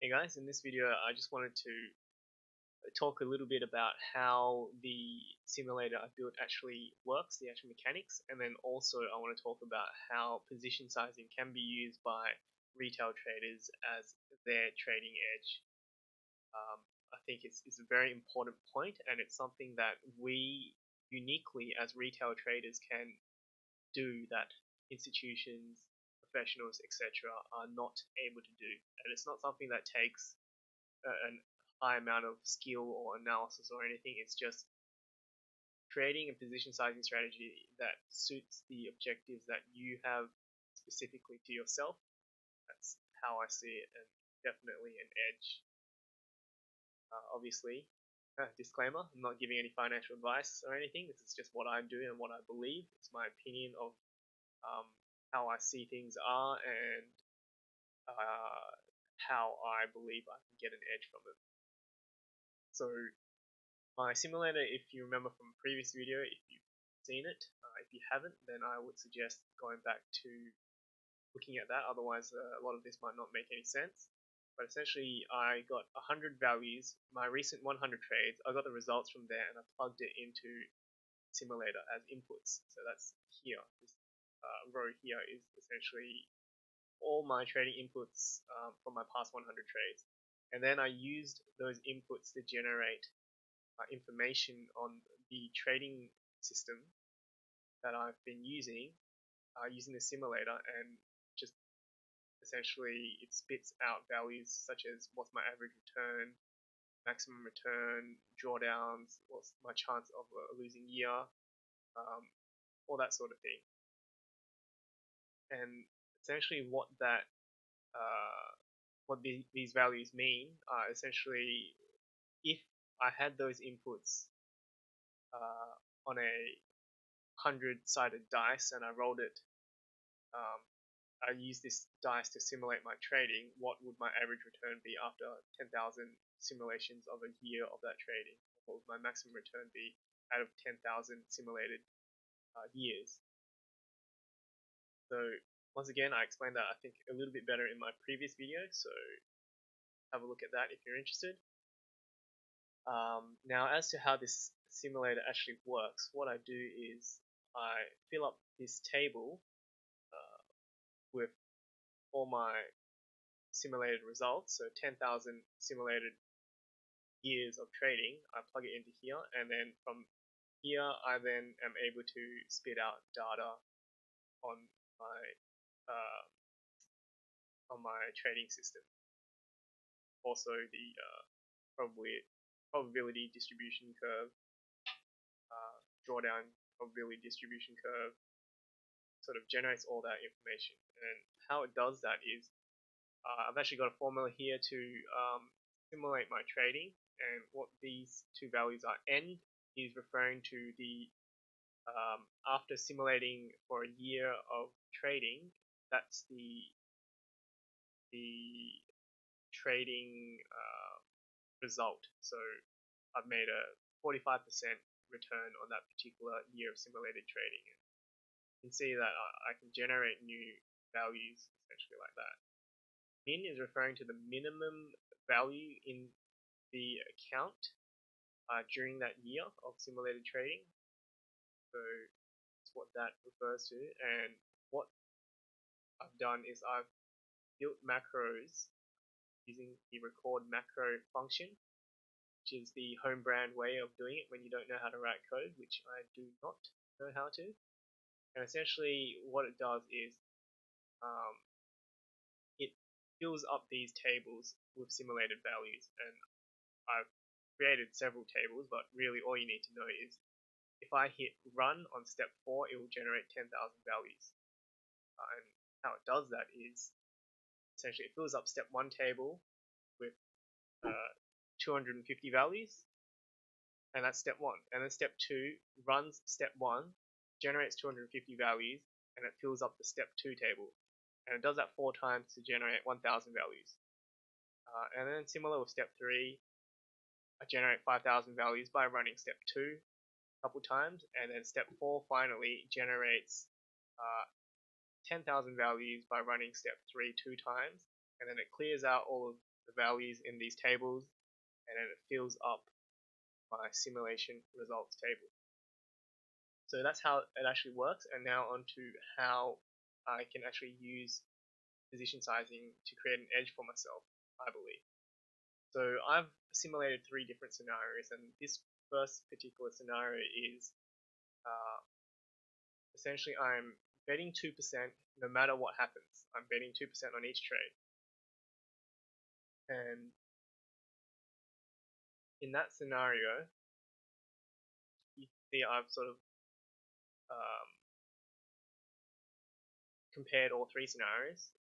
Hey guys, in this video I just wanted to talk a little bit about how the simulator I built actually works, the actual mechanics, and then also I want to talk about how position sizing can be used by retail traders as their trading edge. Um, I think it's a very important point, and it's something that we uniquely as retail traders can do that institutions, professionals, etc., are not able to do. And it's not something that takes an high amount of skill or analysis or anything. It's just creating a position sizing strategy that suits the objectives that you have specifically to yourself. That's how I see it, and definitely an edge. Obviously, disclaimer: I'm not giving any financial advice or anything. This is just what I do and what I believe. It's my opinion of um, how I see things are and uh, how I believe I can get an edge from it. So my simulator, if you remember from a previous video, if you've seen it, if you haven't, then I would suggest going back to looking at that. Otherwise, a lot of this might not make any sense. But essentially, I got 100 values, my recent 100 trades. I got the results from there, and I plugged it into simulator as inputs. So that's here. This row here is essentially all my trading inputs from my past 100 trades. And then I used those inputs to generate information on the trading system that I've been using the simulator, and just essentially it spits out values such as what's my average return, maximum return, drawdowns, what's my chance of a losing year, all that sort of thing. And essentially uh, what these values mean are essentially if I had those inputs on a 100-sided dice and I rolled it. Um, I used this dice to simulate my trading. What would my average return be after 10,000 simulations of a year of that trading? What would my maximum return be out of 10,000 simulated years? So once again, I explained that I think a little bit better in my previous video. So have a look at that if you're interested. Now, as to how this simulator actually works, what I do is I fill up this table with all my simulated results, so 10,000 simulated years of trading. I plug it into here, and then from here, I then am able to spit out data on my uh, on my trading system. Also, the probability distribution curve, drawdown probability distribution curve, sort of generates all that information. And how it does that is I've actually got a formula here to simulate my trading, and what these two values are. N is referring to the after simulating for a year of trading, that's the trading result. So I've made a 45% return on that particular year of simulated trading. And you can see that I can generate new values essentially like that. Min is referring to the minimum value in the account during that year of simulated trading. So that's what that refers to. And what I've done is I've built macros using the record macro function, which is the home brand way of doing it when you don't know how to write code, which I do not know how to. And essentially, what it does is um, it fills up these tables with simulated values. And I've created several tables, but really all you need to know is if I hit run on step 4, it will generate 10,000 values. And how it does that is essentially it fills up step 1 table with 250 values, and that's step 1. And then step 2 runs step 1, generates 250 values, and it fills up the step 2 table. And it does that 4 times to generate 1,000 values. And then similar with step 3, I generate 5,000 values by running step 2 a couple times, and then step 4 finally generates 10,000 values by running step 3 2 times, and then it clears out all of the values in these tables, and then it fills up my simulation results table. So that's how it actually works. And now on to how I can actually use position sizing to create an edge for myself, I believe. So I've simulated 3 different scenarios, and this first particular scenario is essentially I'm betting 2% no matter what happens. I'm betting 2% on each trade. And in that scenario, you see I've sort of um, compared all 3 scenarios.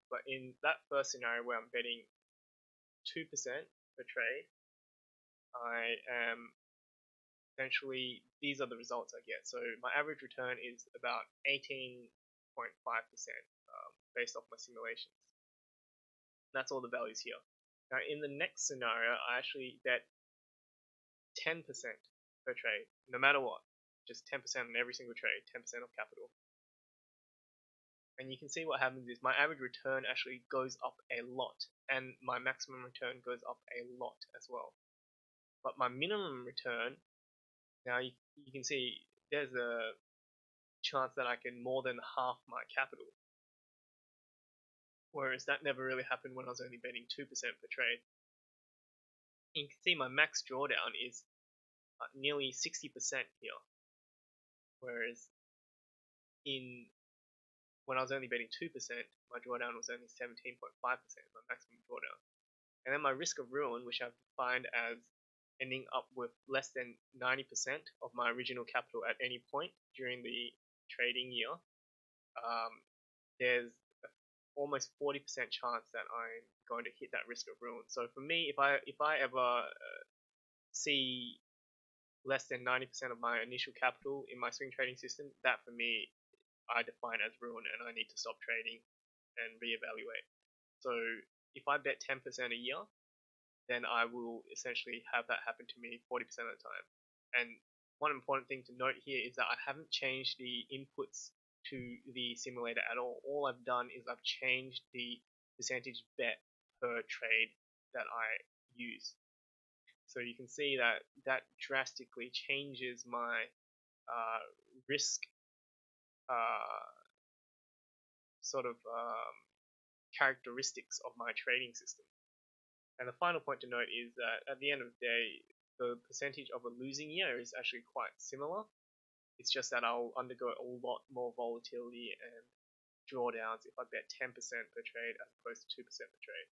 But in that first scenario where I'm betting 2% per trade, I am essentially, these are the results I get. So my average return is about 18.5% based off my simulations. That's all the values here. Now in the next scenario, I actually bet 10% per trade, no matter what. Just 10% on every single trade, 10% of capital. And you can see what happens is my average return actually goes up a lot, and my maximum return goes up a lot as well. But my minimum return, now you can see there's a chance that I can more than half my capital. Whereas that never really happened when I was only betting 2% per trade. You can see my max drawdown is nearly 60% here. Whereas when I was only betting 2%, my drawdown was only 17.5%, my maximum drawdown. And then my risk of ruin, which I've defined as ending up with less than 90% of my original capital at any point during the trading year, there's almost 40% chance that I'm going to hit that risk of ruin. So for me, if I ever see less than 90% of my initial capital in my swing trading system, that for me I define as ruin, and I need to stop trading and reevaluate. So if I bet 10% a year, then I will essentially have that happen to me 40% of the time. And one important thing to note here is that I haven't changed the inputs to the simulator at all. All I've done is I've changed the percentage bet per trade that I use. So you can see that that drastically changes my risk sort of characteristics of my trading system. And the final point to note is that at the end of the day, the percentage of a losing year is actually quite similar. It's just that I'll undergo a lot more volatility and drawdowns if I bet 10% per trade as opposed to 2% per trade.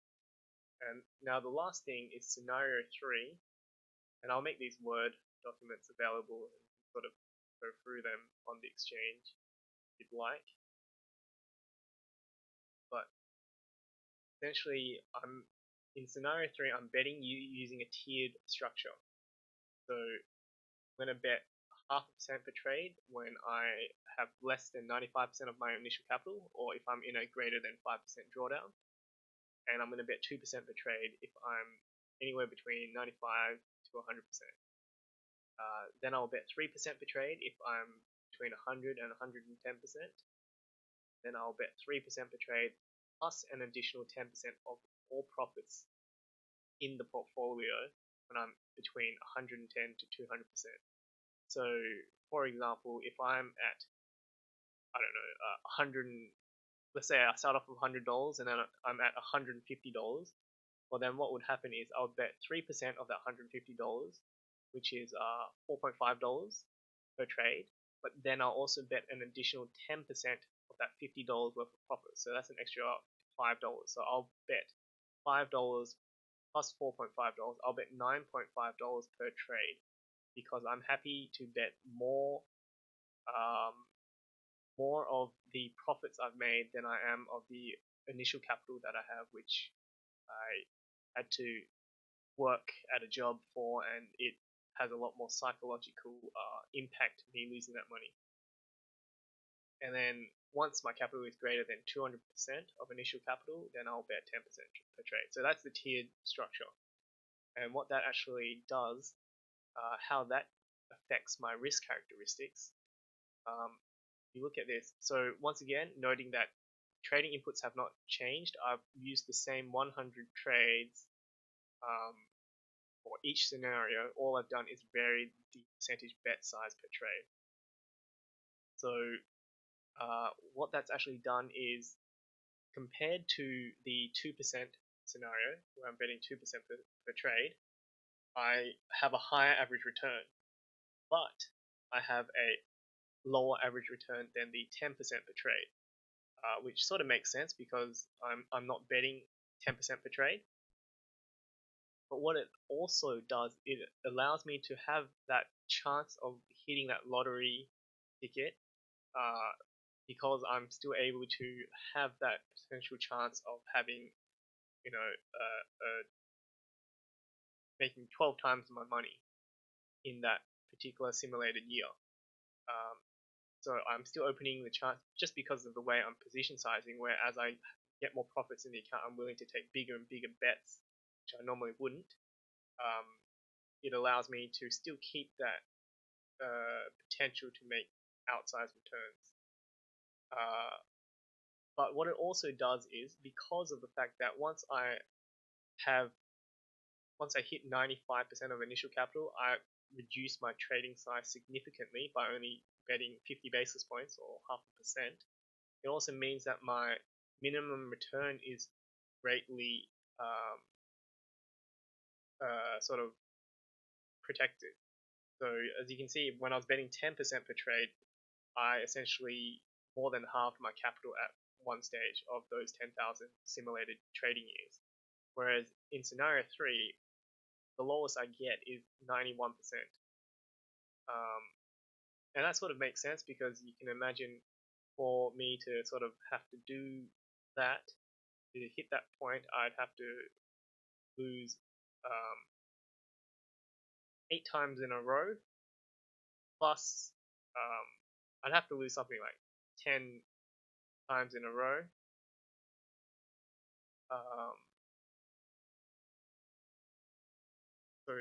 And now the last thing is scenario 3, and I'll make these Word documents available and sort of go through them on the exchange if you'd like. But essentially, in scenario 3, I'm betting you using a tiered structure. So I'm going to bet 0.5% per trade when I have less than 95% of my initial capital, or if I'm in a greater than 5% drawdown. And I'm going to bet 2% per trade if I'm anywhere between 95 to 100%. Then I'll bet 3% per trade if I'm between 100 and 110%. Then I'll bet 3% per trade plus an additional 10% of all profits in the portfolio when I'm between 110 to 200%. So, for example, if I'm at, I don't know, 100, let's say I start off with $100 and then I'm at $150, well then what would happen is I would bet 3% of that $150, which is $4.5 per trade, but then I'll also bet an additional 10% of that $50 worth of profit. So that's an extra $5. So I'll bet $5 plus $4.5. I'll bet $9.5 per trade because I'm happy to bet more of the profits I've made than I am of the initial capital that I have, which I had to work at a job for, and it has a lot more psychological impact me losing that money. And then once my capital is greater than 200% of initial capital, then I'll bet 10% per trade. So that's the tiered structure. And what that actually does, how that affects my risk characteristics, you look at this. So once again, noting that trading inputs have not changed. I've used the same 100 trades for each scenario. All I've done is vary the percentage bet size per trade. So what that's actually done is, compared to the 2% scenario, where I'm betting 2% per trade, I have a higher average return, but I have a lower average return than the 10% per trade, which sort of makes sense because I'm not betting 10% per trade. But what it also does, it allows me to have that chance of hitting that lottery ticket, because I'm still able to have that potential chance of having, making 12 times my money in that particular simulated year. Um, so I'm still opening the chance just because of the way I'm position sizing, where as I get more profits in the account, I'm willing to take bigger and bigger bets, which I normally wouldn't. Um, it allows me to still keep that potential to make outsized returns. But what it also does is, because of the fact that once I hit 95% of initial capital, I reduce my trading size significantly by only betting 50 basis points or half a percent. It also means that my minimum return is greatly sort of protected. So as you can see, when I was betting 10% per trade, I essentially more than halved my capital at one stage of those 10,000 simulated trading years. Whereas in scenario 3, the lowest I get is 91%. And that sort of makes sense because you can imagine, for me to sort of have to do that, to hit that point, I'd have to lose 8 times in a row, plus I'd have to lose something like 10 times in a row. Um, so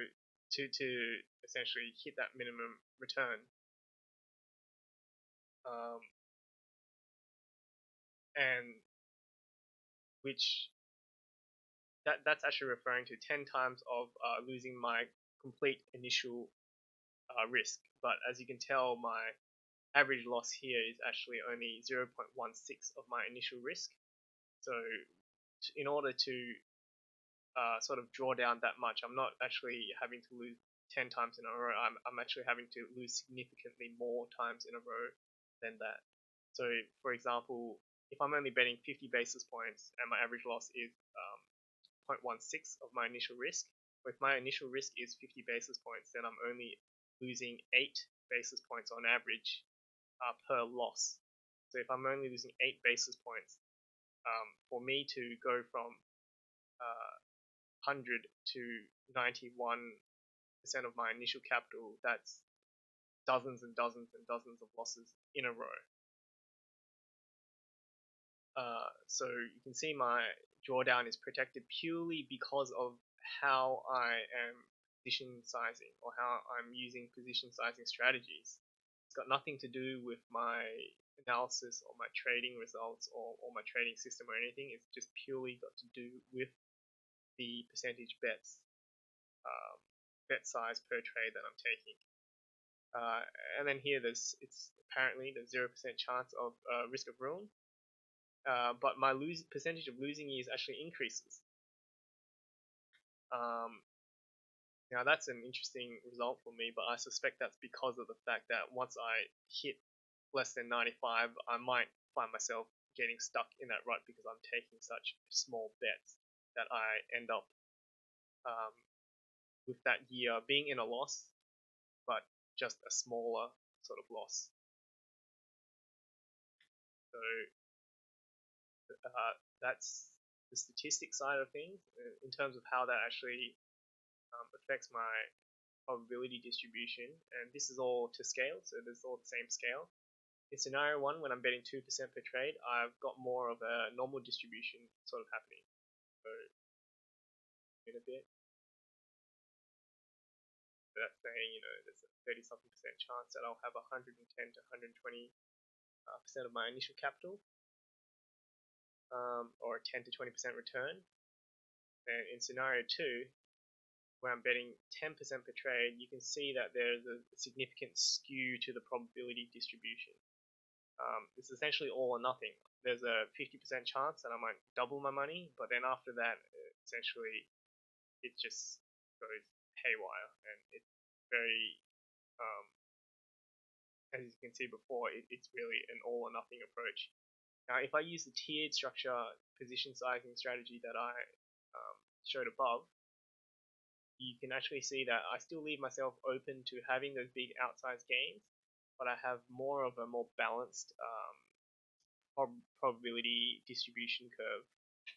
to essentially hit that minimum return. And which that's actually referring to 10 times of losing my complete initial risk. But as you can tell, my average loss here is actually only 0.16 of my initial risk. So in order to sort of draw down that much, I'm not actually having to lose 10 times in a row. I'm actually having to lose significantly more times in a row than that. So for example, if I'm only betting 50 basis points and my average loss is 0.16 of my initial risk, if my initial risk is 50 basis points, then I'm only losing 8 basis points on average per loss. So if I'm only losing 8 basis points, for me to go from 100 to 91% of my initial capital, that's dozens and dozens and dozens of losses in a row. So you can see my drawdown is protected purely because of how I am position sizing, or how I'm using position sizing strategies. It's got nothing to do with my analysis or my trading results, or my trading system or anything. It's just purely got to do with the percentage bet size per trade that I'm taking. And then here it's apparently the 0% chance of risk of ruin. But my percentage of losing years actually increases. Now that's an interesting result for me, but I suspect that's because of the fact that once I hit less than 95, I might find myself getting stuck in that rut because I'm taking such small bets that I end up with that year being in a loss, but just a smaller sort of loss. So that's the statistic side of things in terms of how that actually affects my probability distribution. And this is all to scale, so there's all the same scale. In scenario 1, when I'm betting 2% per trade, I've got more of a normal distribution sort of happening. So in a bit, so that's saying, there's a 30-something percent chance that I'll have 110 to 120% of my initial capital. or a 10 to 20% return. And in scenario 2, where I'm betting 10% per trade, you can see that there's a significant skew to the probability distribution. It's essentially all or nothing. There's a 50% chance that I might double my money, but then after that, essentially, it just goes haywire, and it's very, um, as you can see before, it's really an all or nothing approach. Now, if I use the tiered structure position sizing strategy that I showed above, you can actually see that I still leave myself open to having those big outsized gains, but I have more of a more balanced probability distribution curve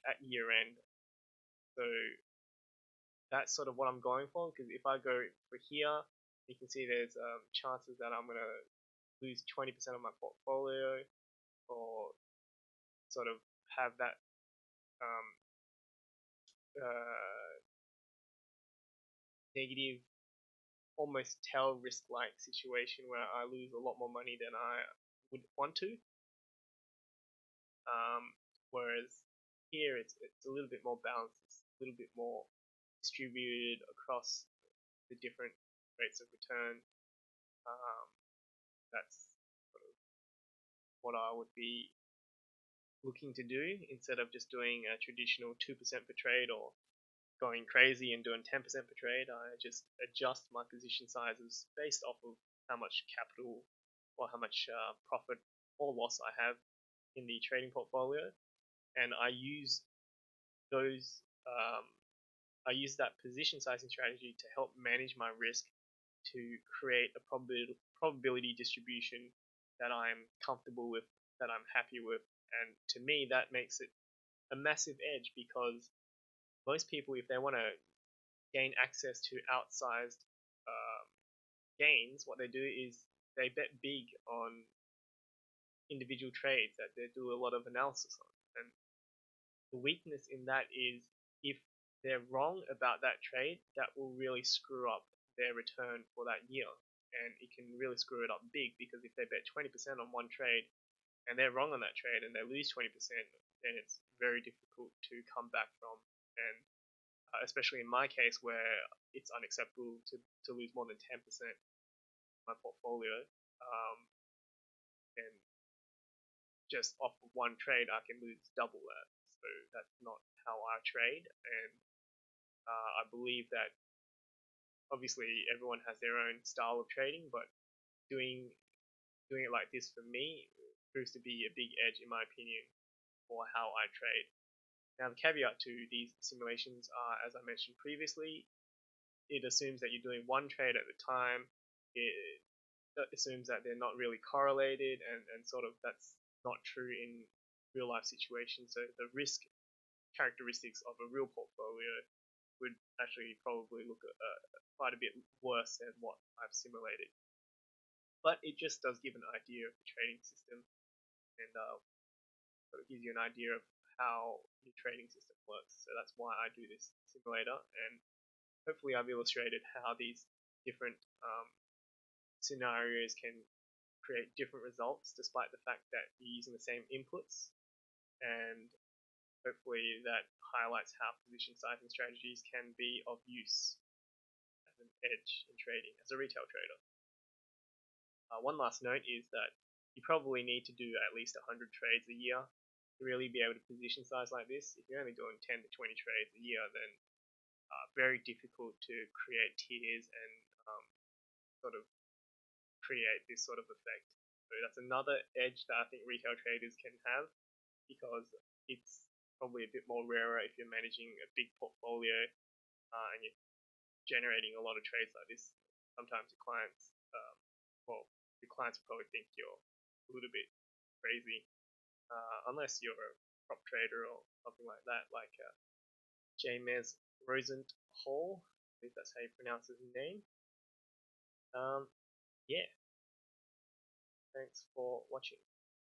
at year end. So that's sort of what I'm going for, because if I go for here, you can see there's chances that I'm going to lose 20% of my portfolio, or sort of have that um, negative, almost tail risk like situation where I lose a lot more money than I would want to. Whereas here it's a little bit more balanced, it's a little bit more distributed across the different rates of return. That's sort of what I would be looking to do, instead of just doing a traditional 2% per trade or going crazy and doing 10% per trade. I just adjust my position sizes based off of how much capital or how much profit or loss I have in the trading portfolio, and I use those I use that position sizing strategy to help manage my risk, to create a probability distribution that I'm comfortable with, that I'm happy with. And to me, that makes it a massive edge, because most people, if they want to gain access to outsized gains, what they do is they bet big on individual trades that they do a lot of analysis on. And the weakness in that is, if they're wrong about that trade, that will really screw up their return for that year. And it can really screw it up big, because if they bet 20% on one trade and they're wrong on that trade and they lose 20%, then it's very difficult to come back from. And especially in my case, where it's unacceptable to lose more than 10% of my portfolio, and just off of one trade, I can lose double that. So that's not how I trade. And I believe that obviously everyone has their own style of trading, but doing it like this for me proves to be a big edge, in my opinion, for how I trade. Now, the caveat to these simulations are, as I mentioned previously, it assumes that you're doing one trade at a time. It assumes that they're not really correlated, and sort of that's not true in real life situations. So the risk characteristics of a real portfolio would actually probably look quite a bit worse than what I've simulated. But it just does give an idea of the trading system, and sort of gives you an idea of how the trading system works. So that's why I do this simulator, and hopefully I've illustrated how these different scenarios can create different results despite the fact that you're using the same inputs. And hopefully that highlights how position sizing strategies can be of use as an edge in trading as a retail trader. One last note is that you probably need to do at least 100 trades a year to really be able to position size like this. If you're only doing 10 to 20 trades a year, then very difficult to create tiers and sort of create this sort of effect. So that's another edge that I think retail traders can have, because it's probably a bit more rarer if you're managing a big portfolio and you're generating a lot of trades like this. Sometimes your clients, your clients will probably think you're a little bit crazy, unless you're a prop trader or something like that, like James Rosenthal. I think that's how you pronounce his name. Yeah. Thanks for watching.